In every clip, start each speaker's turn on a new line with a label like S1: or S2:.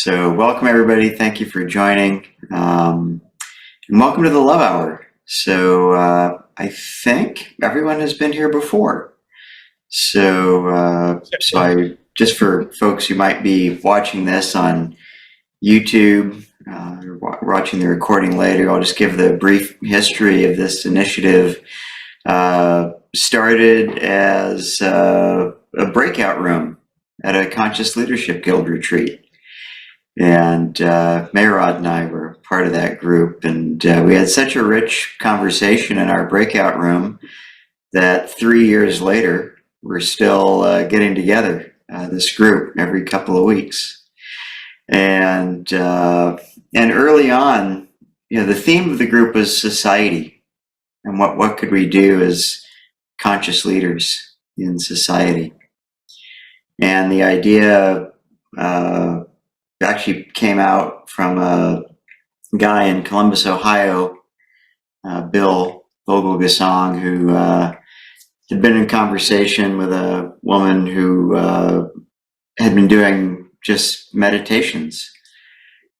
S1: So welcome everybody. Thank you for joining. And welcome to the Love Hour. So I think everyone has been here before. So just for folks who might be watching this on YouTube or watching the recording later, I'll just give the brief history of this initiative. Started as a breakout room at a Conscious Leadership Guild retreat. And Mayrod and I were part of that group, and we had such a rich conversation in our breakout room that 3 years later, we're still getting together, this group, every couple of weeks. And early on, the theme of the group was society, and what could we do as conscious leaders in society. And the idea actually came out from a guy in Columbus, Ohio, Bill Vogel-Gasong, who had been in conversation with a woman who had been doing just meditations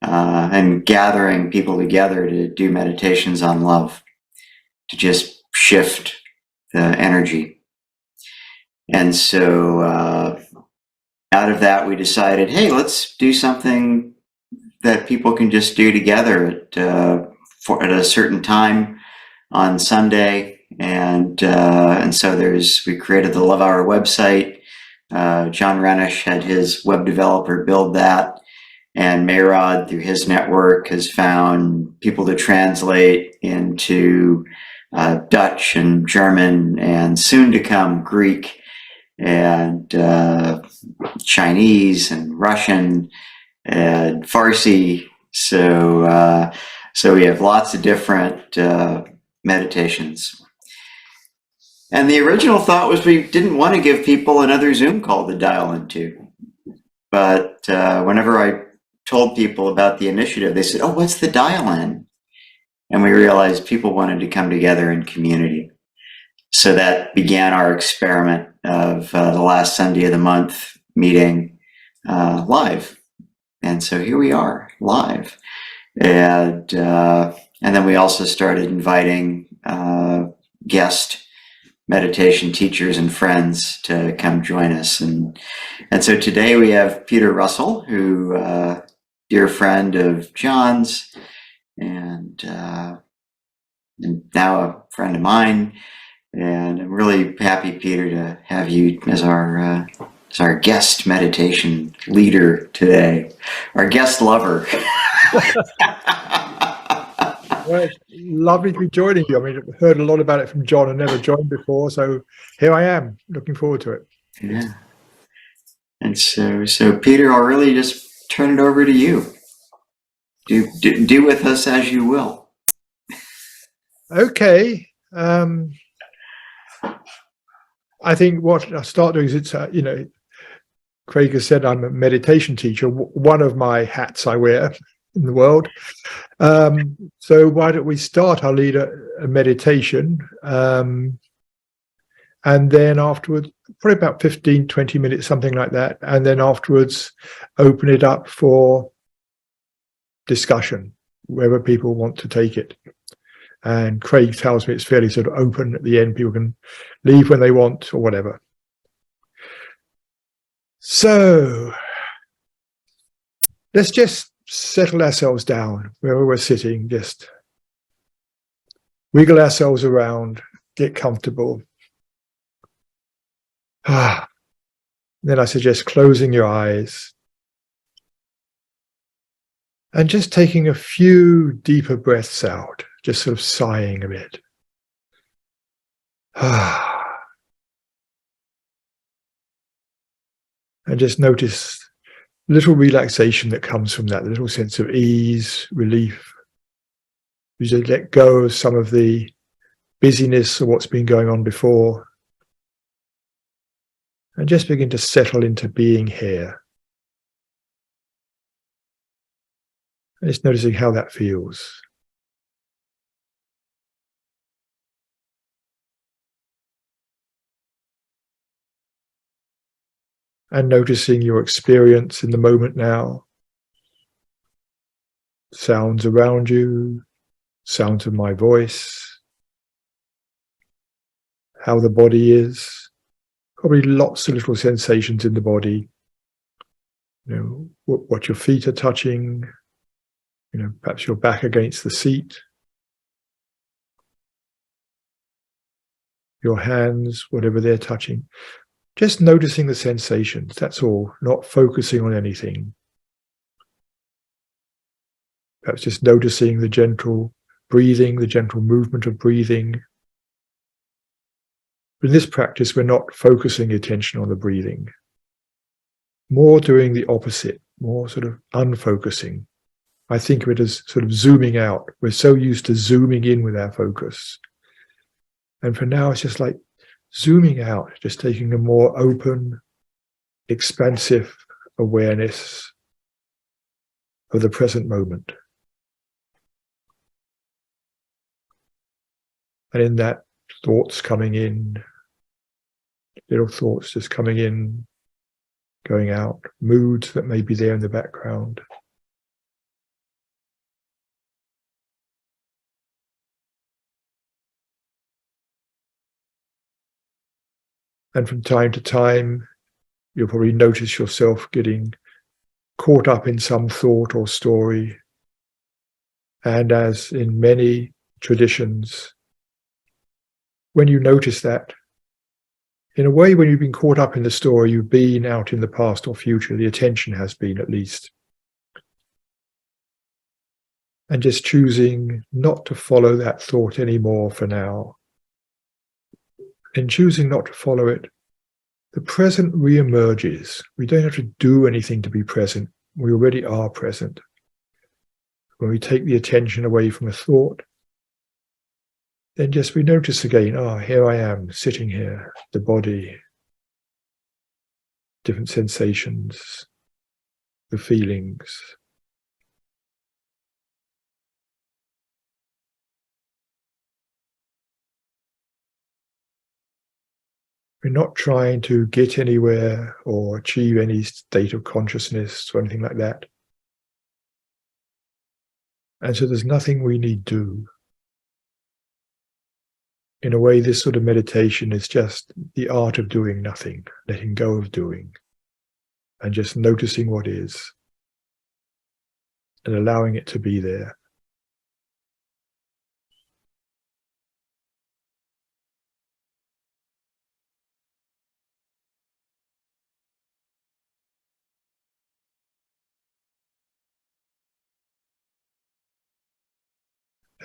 S1: and gathering people together to do meditations on love, to just shift the energy. And so out of that, we decided, hey, let's do something that people can just do together at a certain time on Sunday. And so we created the Love Hour website. John Renish had his web developer build that. And Mayrod, through his network, has found people to translate into Dutch and German and soon to come Greek and Chinese and Russian and Farsi. So we have lots of different meditations. And the original thought was we didn't want to give people another Zoom call to dial into. But whenever I told people about the initiative, they said, oh, what's the dial-in? And we realized people wanted to come together in community. So that began our experiment of the last Sunday of the month meeting live. And so here we are, live. And then we also started inviting guest meditation teachers and friends to come join us. And so today we have Peter Russell, who dear friend of John's and now a friend of mine. And I'm really happy, Peter, to have you as our guest meditation leader today, our guest lover.
S2: Well, it's lovely to be joining you. I mean, I've heard a lot about it from John and never joined before, so here I am, looking forward to it.
S1: Yeah. And so Peter, I'll really just turn it over to you. Do with us as you will.
S2: Okay. I think what I'll start doing is Craig has said I'm a meditation teacher. One of my hats I wear in the world. So why don't we start? I'll lead a meditation. And then afterwards, probably about 15, 20 minutes, something like that. And then afterwards, open it up for discussion, wherever people want to take it. And Craig tells me it's fairly sort of open at the end. People can leave when they want or whatever. So let's just settle ourselves down wherever we're sitting. Just wiggle ourselves around, get comfortable. Then I suggest closing your eyes and just taking a few deeper breaths out, just sort of sighing a bit. And just notice little relaxation that comes from that, a little sense of ease, relief. You just let go of some of the busyness of what's been going on before. And just begin to settle into being here. And just noticing how that feels. And noticing your experience in the moment now. sounds around you, sounds of my voice, how the body is, probably lots of little sensations in the body, what your feet are touching, perhaps your back against the seat, your hands, whatever they're touching. Just noticing the sensations, that's all, not focusing on anything. Perhaps just noticing the gentle breathing, the gentle movement of breathing. But in this practice, we're not focusing attention on the breathing. More doing the opposite, more sort of unfocusing. I think of it as sort of zooming out. We're so used to zooming in with our focus. And for now, it's just like zooming out, just taking a more open, expansive awareness of the present moment. And in that, thoughts coming in, little thoughts just coming in, going out, moods that may be there in the background. And from time to time, you'll probably notice yourself getting caught up in some thought or story. And as in many traditions, when you notice that, in a way, when you've been caught up in the story, you've been out in the past or future, the attention has been at least. And just choosing not to follow that thought anymore for now. In choosing not to follow it, the present re-emerges. We don't have to do anything to be present. We already are present. When we take the attention away from a thought, then just we notice again, here I am, sitting here, the body, different sensations, the feelings. We're not trying to get anywhere or achieve any state of consciousness or anything like that. And so there's nothing we need do. In a way, this sort of meditation is just the art of doing nothing, letting go of doing, and just noticing what is, and allowing it to be there.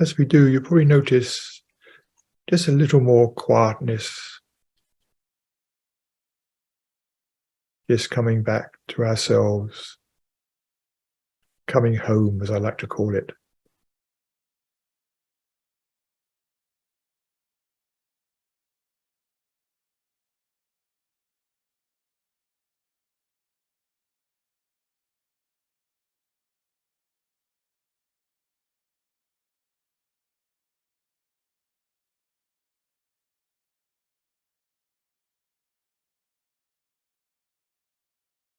S2: As we do, you probably notice just a little more quietness, just coming back to ourselves, coming home, as I like to call it.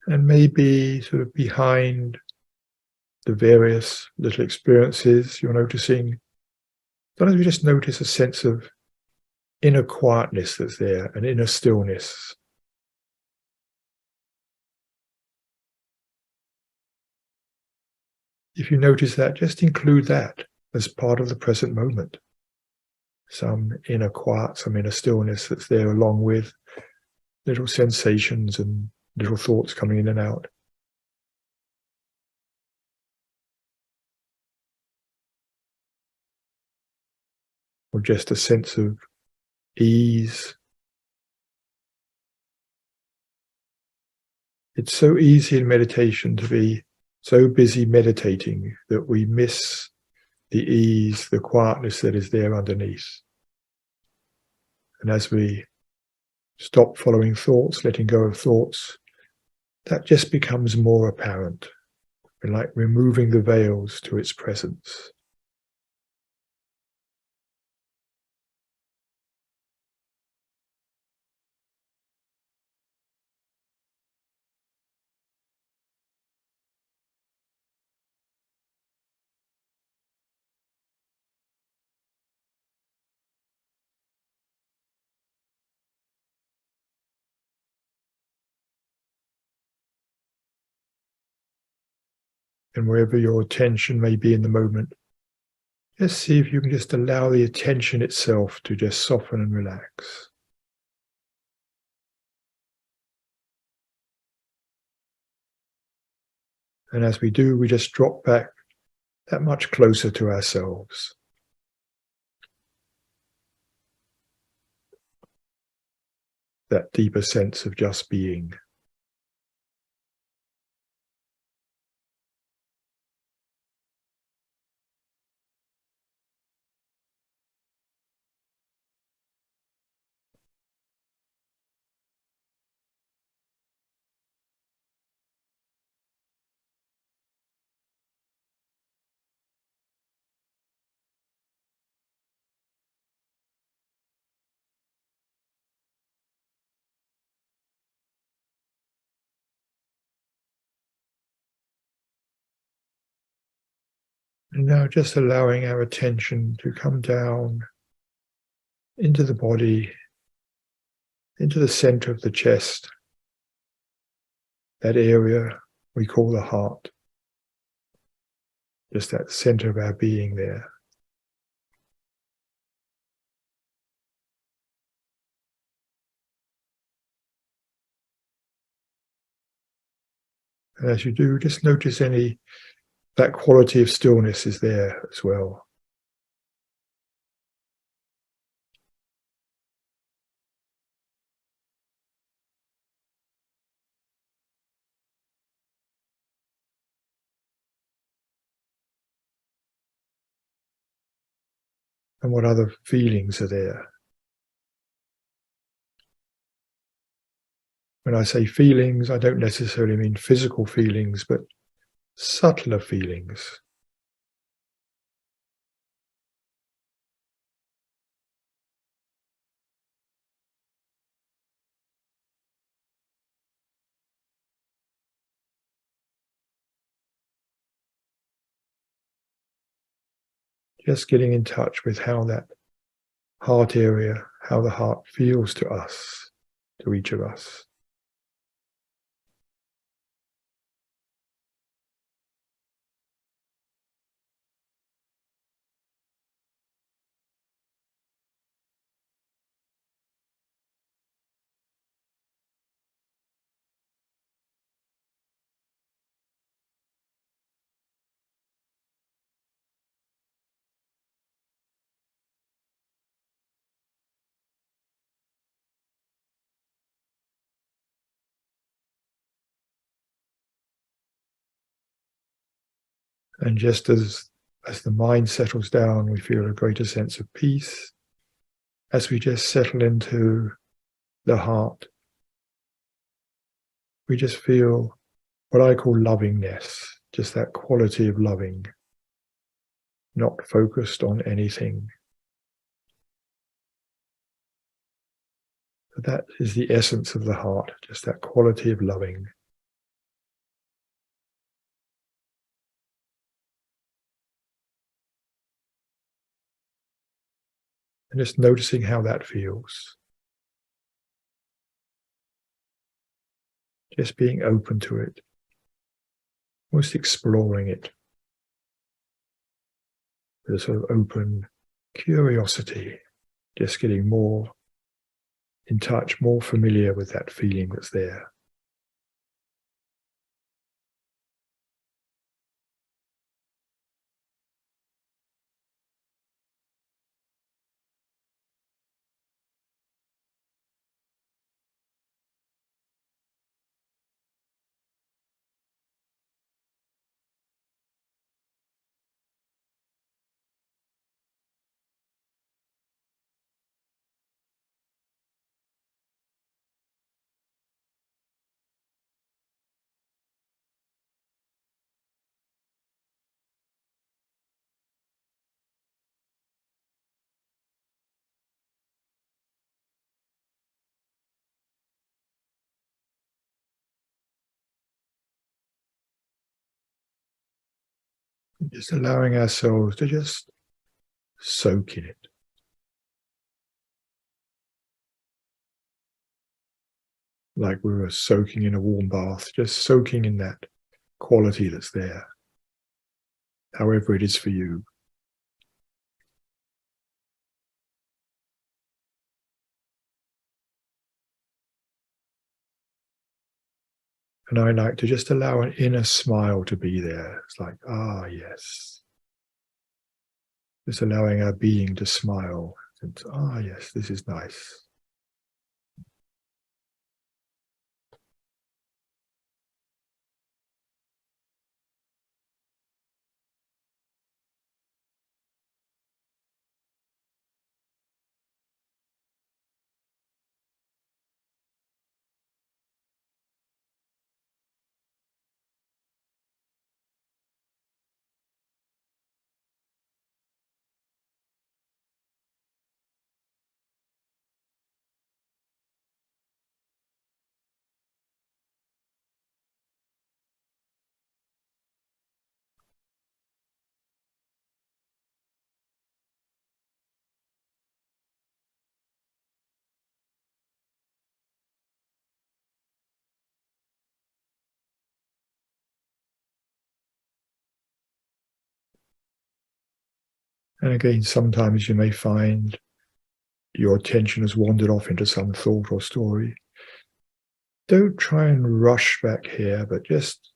S2: And maybe sort of behind the various little experiences you're noticing, sometimes we just notice a sense of inner quietness that's there, an inner stillness. If you notice that, just include that as part of the present moment. Some inner quiet, some inner stillness that's there, along with little sensations and little thoughts coming in and out. Or just a sense of ease. It's so easy in meditation to be so busy meditating that we miss the ease, the quietness that is there underneath. And as we stop following thoughts, letting go of thoughts, that just becomes more apparent. We're like removing the veils to its presence. And wherever your attention may be in the moment, just see if you can just allow the attention itself to just soften and relax. And as we do, we just drop back that much closer to ourselves. That deeper sense of just being. And now just allowing our attention to come down into the body, into the center of the chest, that area we call the heart, just that center of our being there. And as you do, just notice that quality of stillness is there as well. And what other feelings are there? When I say feelings, I don't necessarily mean physical feelings, but subtler feelings. Just getting in touch with how that heart area, how the heart feels to us, to each of us. And just as the mind settles down, we feel a greater sense of peace. As we just settle into the heart, we just feel what I call lovingness, just that quality of loving, not focused on anything. But that is the essence of the heart, just that quality of loving. And just noticing how that feels. Just being open to it, almost exploring it with a sort of open curiosity, just getting more in touch, more familiar with that feeling that's there. Just allowing ourselves to just soak in it. Like we were soaking in a warm bath, just soaking in that quality that's there. however it is for you. And I like to just allow an inner smile to be there. It's like, ah, yes. Just allowing our being to smile. And, ah, yes, this is nice. And again, sometimes you may find your attention has wandered off into some thought or story. Don't try and rush back here, but just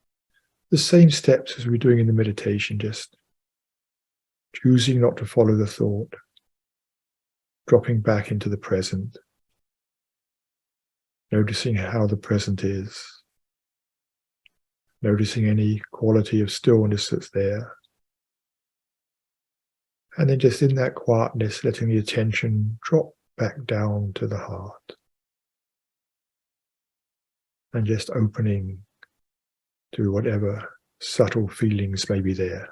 S2: the same steps as we're doing in the meditation, just choosing not to follow the thought, dropping back into the present, noticing how the present is, noticing any quality of stillness that's there. And then just in that quietness, letting the attention drop back down to the heart. And just opening to whatever subtle feelings may be there.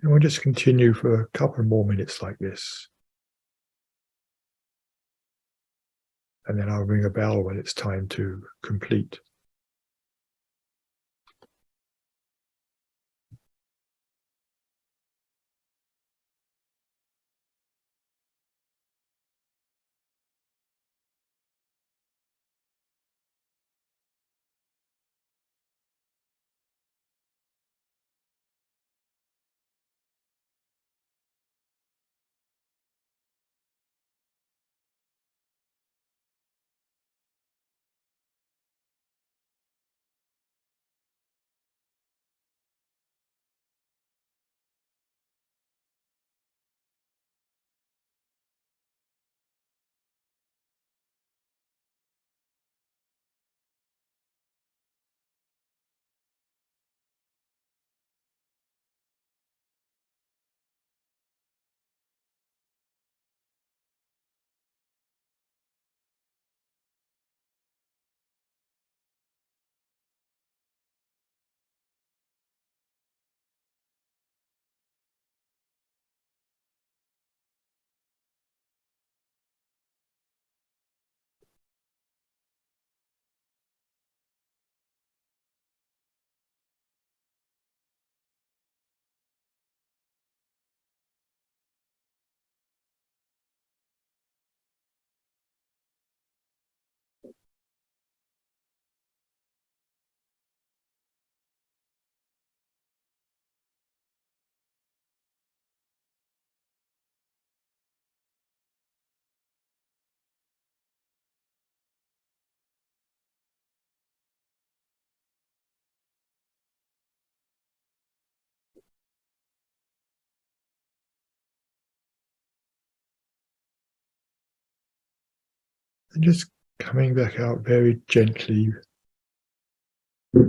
S2: And we'll just continue for a couple more minutes like this. And then I'll ring a bell when it's time to complete. And just Coming back out very gently,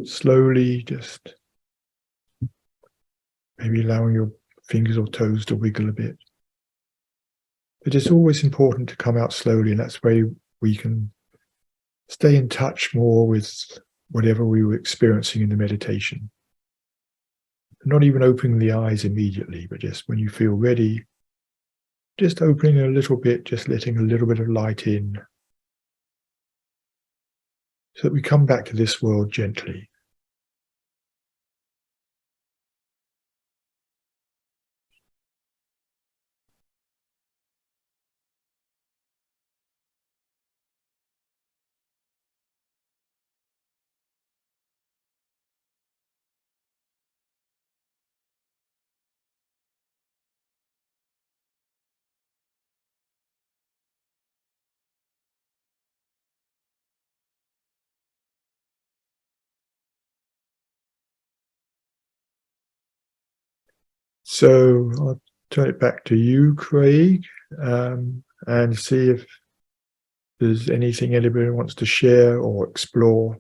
S2: slowly, just maybe allowing your fingers or toes to wiggle a bit. But it's always important to come out slowly, and that's where we can stay in touch more with whatever we were experiencing in the meditation. Not even opening the eyes immediately, but just when you feel ready, just opening a little bit, just letting a little bit of light in, so that we come back to this world gently. So I'll turn it back to you, Craig, and see if there's anything anybody wants to share or explore.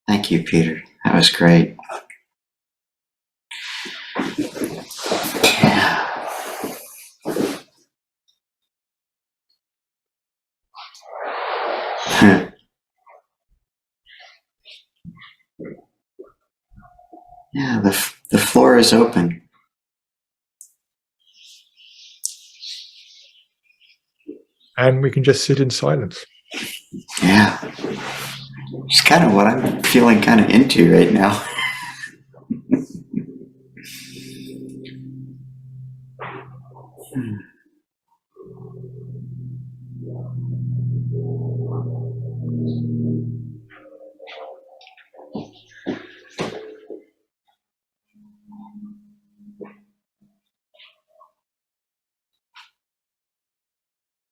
S1: Thank you, Peter. That was great. Yeah, the floor is open.
S2: And we can just sit in silence.
S1: Yeah. It's kind of what I'm feeling kind of into right now.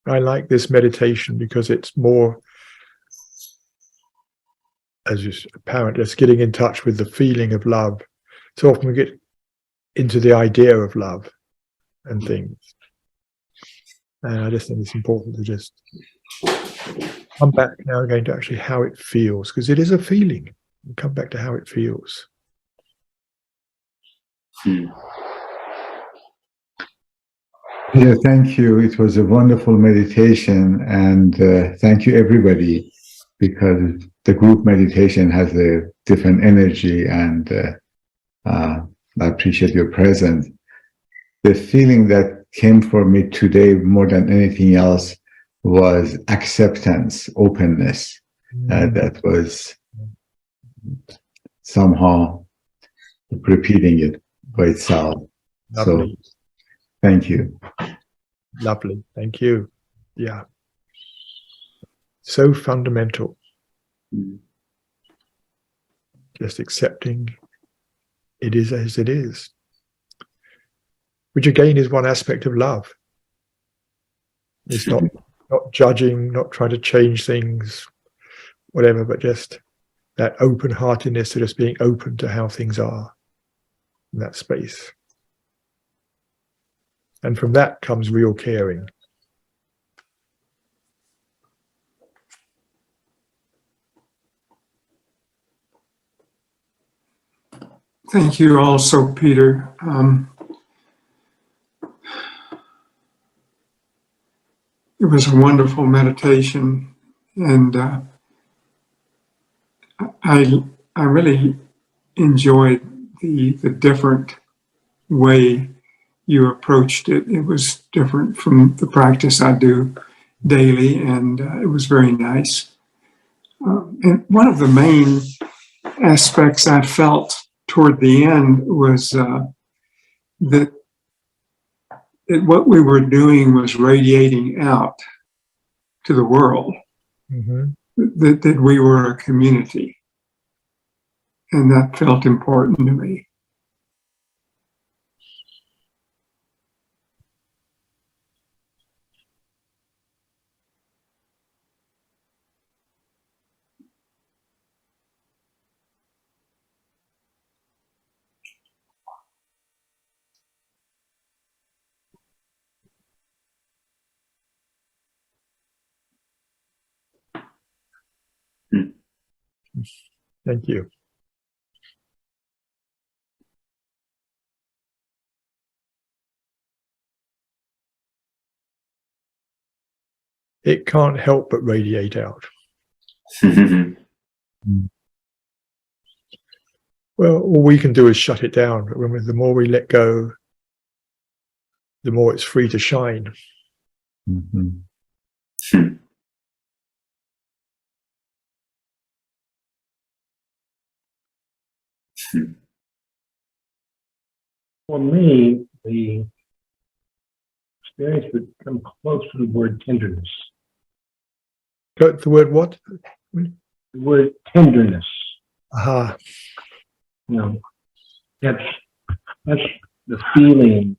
S2: I like this meditation because it's more, as is apparent, just getting in touch with the feeling of love. So often we get into the idea of love and things. And I just think it's important to just come back now again to actually how it feels, because it is a feeling. Come back to how it feels.
S3: Yeah, thank you. It was a wonderful meditation, and thank you, everybody, because the group meditation has a different energy, and I appreciate your presence. The feeling that came for me today more than anything else was acceptance, openness. That was somehow repeating it by itself.
S2: Lovely.
S3: So, thank you.
S2: Lovely. Thank you. Yeah. So fundamental. Just accepting it is as it is, which again is one aspect of love. It's not judging, not trying to change things, whatever, but just that open-heartedness to just being open to how things are in that space. And from that comes real caring.
S4: Thank you also, Peter. It was a wonderful meditation, and I really enjoyed the different way you approached it. It was different from the practice I do daily, and it was very nice. And one of the main aspects I felt toward the end was that what we were doing was radiating out to the world, that we were a community. And that felt important to me.
S2: Thank you. It can't help but radiate out. Well, all we can do is shut it down. But the more we let go, the more it's free to shine.
S3: Mhm.
S5: For me, the experience would come close to the word tenderness.
S2: The word what?
S5: The word tenderness.
S2: Aha.
S5: You know, that's the feeling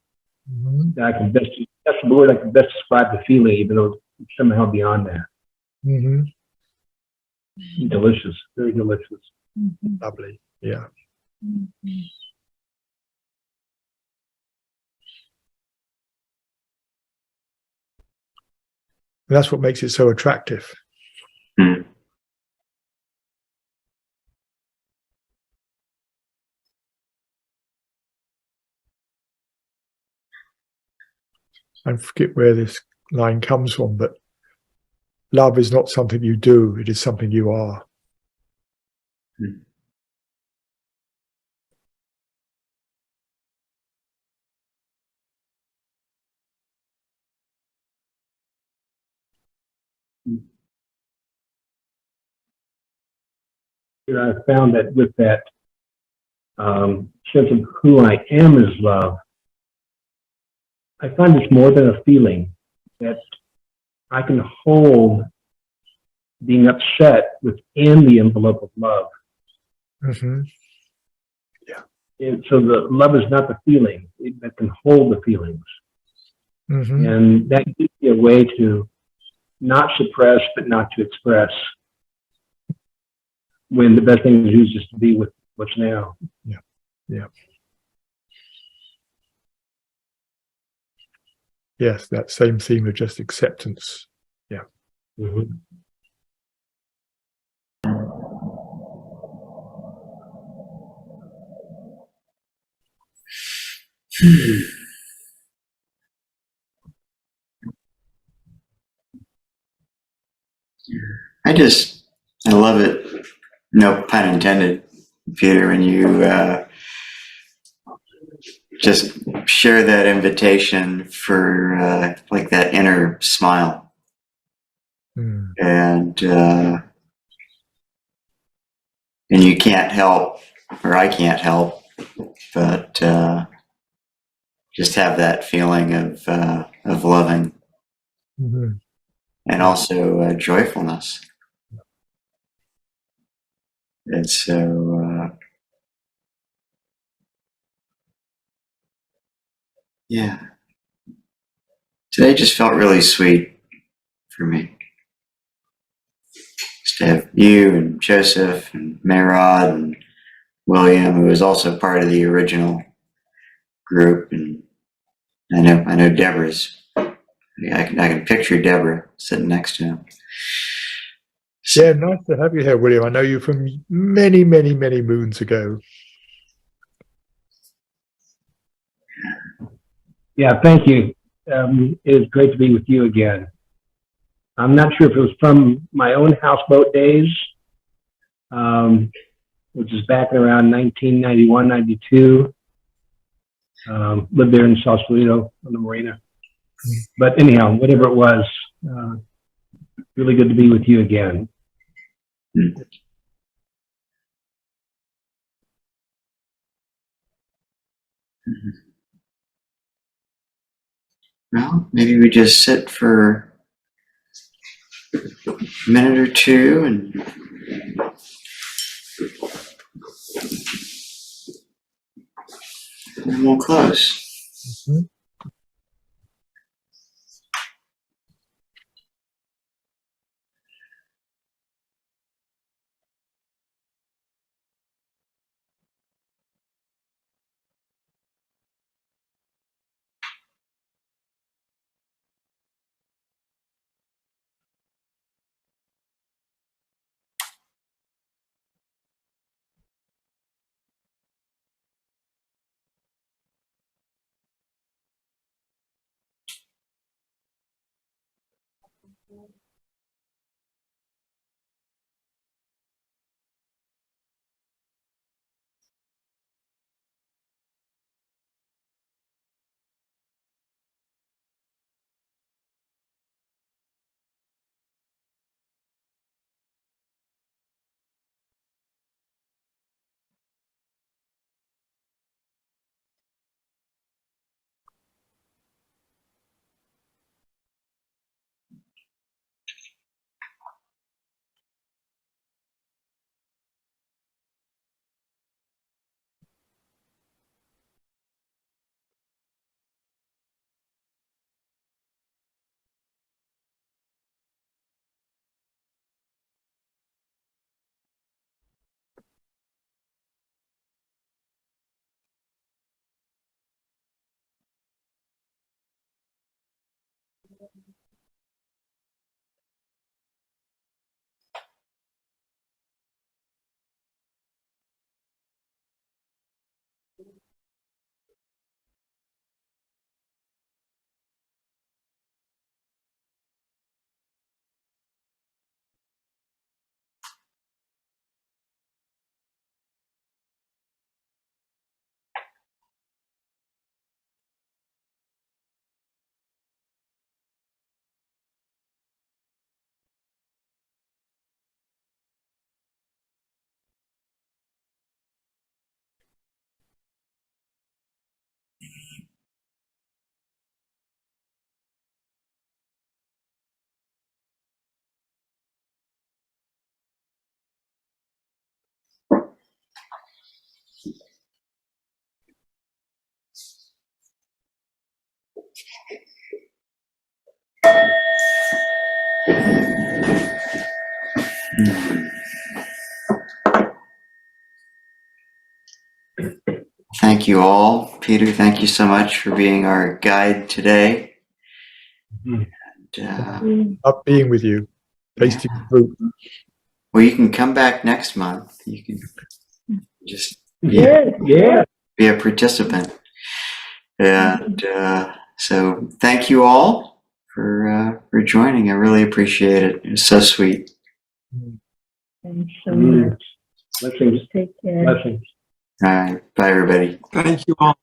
S2: Mhm.
S5: that I can best. That's the word I can best describe the feeling, even though it's somehow beyond that.
S2: Mhm.
S5: Delicious, very delicious.
S2: Lovely. Yeah. And that's what makes it so attractive. I forget where this line comes from, but love is not something you do, it is something you are.
S5: I found that with that sense of who I am is love, I find it's more than a feeling, that I can hold being upset within the envelope of love.
S2: Mm-hmm.
S5: And so the love is not the feeling that can hold the feelings.
S2: Mm-hmm.
S5: And that gives you a way to not suppress, but not to express, when the best thing to do is just to be with what's now.
S2: Yeah. Yeah. Yes, that same theme of just acceptance. Yeah.
S5: Mm-hmm.
S1: I love it. No pun intended, Peter, when you just share that invitation for like that inner smile.
S2: Mm.
S1: And you can't help, or I can't help, but just have that feeling of loving
S2: Mm-hmm.
S1: and also joyfulness. And so, yeah, today just felt really sweet for me. Just to have you and Joseph and Mayrod and William, who was also part of the original group, and I know Deborah's. I can picture Deborah sitting next to him.
S2: Yeah, nice to have you here, William. I know you from many, many, many moons ago.
S5: Yeah, thank you. It is great to be with you again. I'm not sure if it was from my own houseboat days, which is back in around 1991, 92. Lived there in Sausalito on the marina. But anyhow, whatever it was, really good to be with you again.
S1: Well, maybe we just sit for a minute or two and then we'll close.
S2: Mm-hmm.
S1: Thank you all. Peter, thank you so much for being our guide today. And,
S2: Up being with you, tasting fruit.
S1: well, you can come back next month. You can just
S5: Yeah.
S1: be a participant. And so thank you all for joining. I really appreciate it. It was so sweet.
S6: Thanks so much.
S5: Blessings.
S6: Take care.
S5: Blessings.
S1: All right. Bye, everybody.
S4: Thank you all.